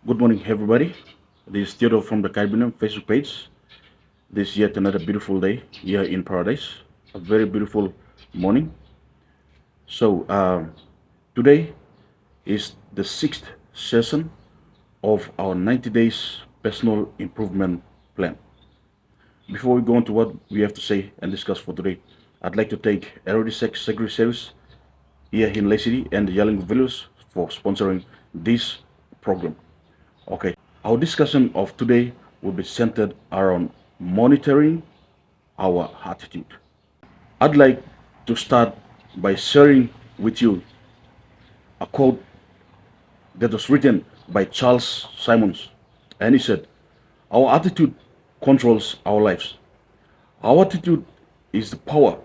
Good morning, everybody. This is Theodore from the Caribbean Facebook page. This is yet another beautiful day here in paradise. A very beautiful morning. So, today is the sixth session of our 90 days personal improvement plan. Before we go on to what we have to say and discuss for today, I'd like to thank Aerodisec Secretary Service here in Lake City and the Yelling Villas for sponsoring this program. Okay, our discussion of today will be centered around monitoring our attitude. I'd like to start by sharing with you a quote that was written by Charles Simons. And he said, "Our attitude controls our lives. Our attitude is the power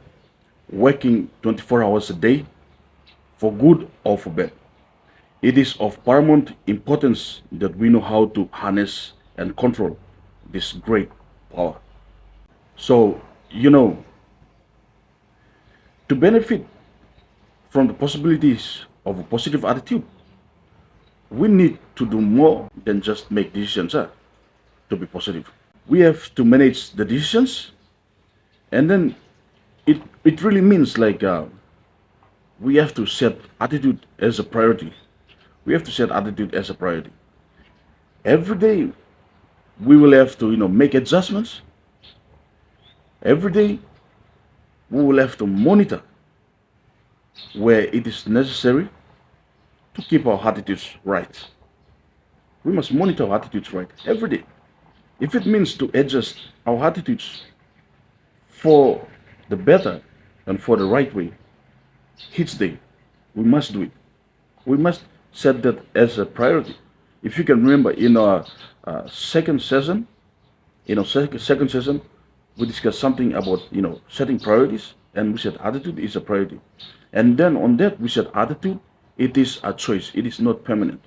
working 24 hours a day for good or for bad. It is of paramount importance that we know how to harness and control this great power." So, you know, to benefit from the possibilities of a positive attitude, we need to do more than just make decisions to be positive. We have to manage the decisions, and then it really means like we have to set attitude as a priority. We have to set attitude as a priority. Every day we will have to make adjustments. Every day we will have to monitor where it is necessary to keep our attitudes right. We must monitor our attitudes right every day. If it means to adjust our attitudes for the better and for the right way each day, we must do it. We must set that as a priority. If you can remember in our second session, second session, we discussed something about setting priorities, and we said attitude is a priority, and then on that we said attitude, it is a choice. It is not permanent.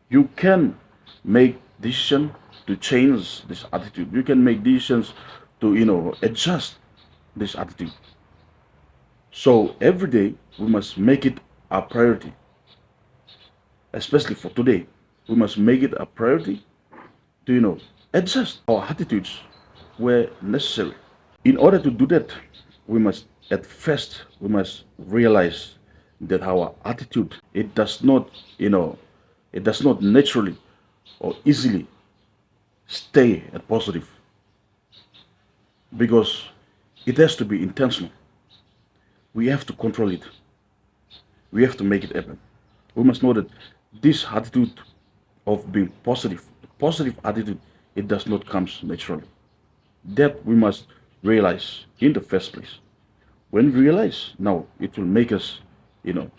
You can make decision to change this attitude. You can make decisions to adjust this attitude. So every day we must make it a priority, especially for today. We must make it a priority to adjust our attitudes where necessary. In order to do that, we must at first we must realize that our attitude, it does not it does not naturally or easily stay at positive, because it has to be intentional. We have to control it. We have to make it happen. We must know that this attitude of being positive attitude, it does not come naturally. That we must realize in the first place. When we realize, now it will make us, you know,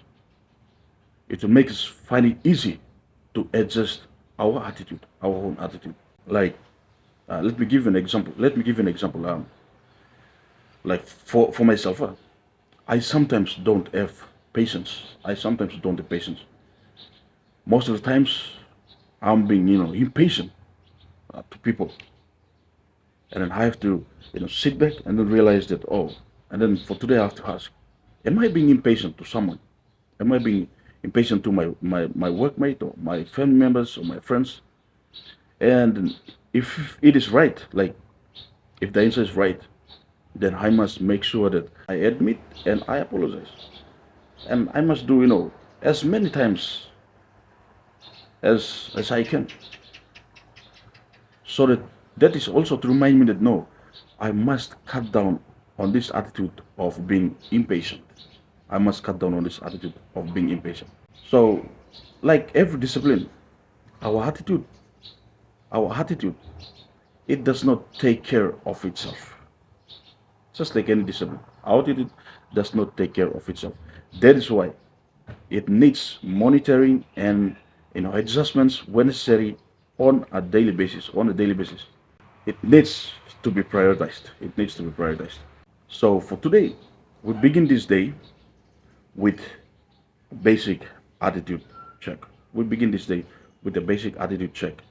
it will make us find it easy to adjust our attitude, our own attitude. Like, let me give you an example. Let me give you an example. Like for myself, I sometimes don't have patience. I sometimes don't have patience. Most of the times, I'm being, impatient to people, and then I have to, sit back and then realize that, oh, and then for today I have to ask, am I being impatient to someone? Am I being impatient to my workmate or my family members or my friends? And if it is right, like if the answer is right, then I must make sure that I admit and I apologize. And I must do, as many times as I can, so that is also to remind me that no, I must cut down on this attitude of being impatient. I must cut down on this attitude of being impatient. So, like every discipline, our attitude, our attitude, it does not take care of itself. Just like any discipline, our attitude does not take care of itself. That is why it needs monitoring and adjustments when necessary on a daily basis. On a daily basis, it needs to be prioritized. It needs to be prioritized. So for today, we begin this day with basic attitude check. We begin this day with a basic attitude check,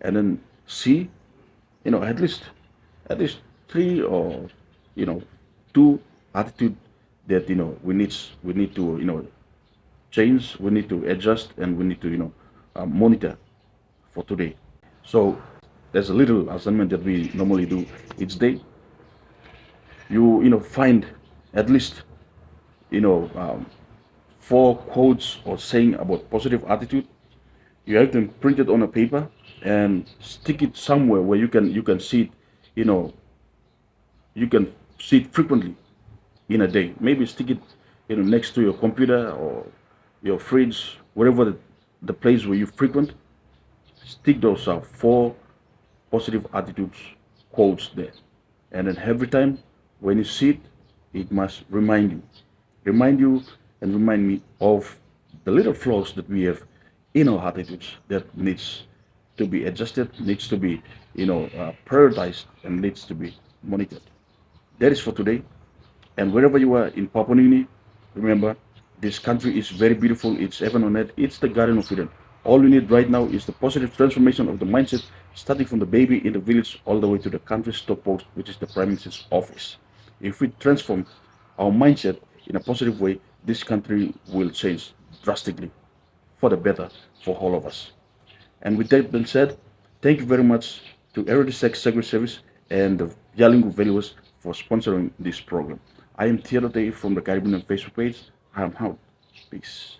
and then see, at least three or two attitude that we need to change. We need to adjust, and we need to monitor for today. So there's a little assignment that we normally do each day. You find at least you know um, four quotes or saying about positive attitude. You have them printed on a paper and stick it somewhere where you can see it. You know, you can see it frequently in a day. Maybe stick it, next to your computer or your fridge, wherever the place where you frequent. Stick those four positive attitudes quotes there, and then every time when you see it, it must remind you, and remind me of the little flaws that we have in our attitudes that needs to be adjusted, needs to be prioritized, and needs to be monitored. That is for today. And wherever you are in Papua New Guinea, remember, this country is very beautiful. It's heaven on earth. It's the Garden of Eden. All you need right now is the positive transformation of the mindset, starting from the baby in the village all the way to the country's top post, which is the Prime Minister's office. If we transform our mindset in a positive way, this country will change drastically for the better for all of us. And with that being said, thank you very much to Erodi Sex Secret Service and the Yalingu Valuers for sponsoring this program. I am Theodore Day from the Caribbean Facebook page. I am out. Peace.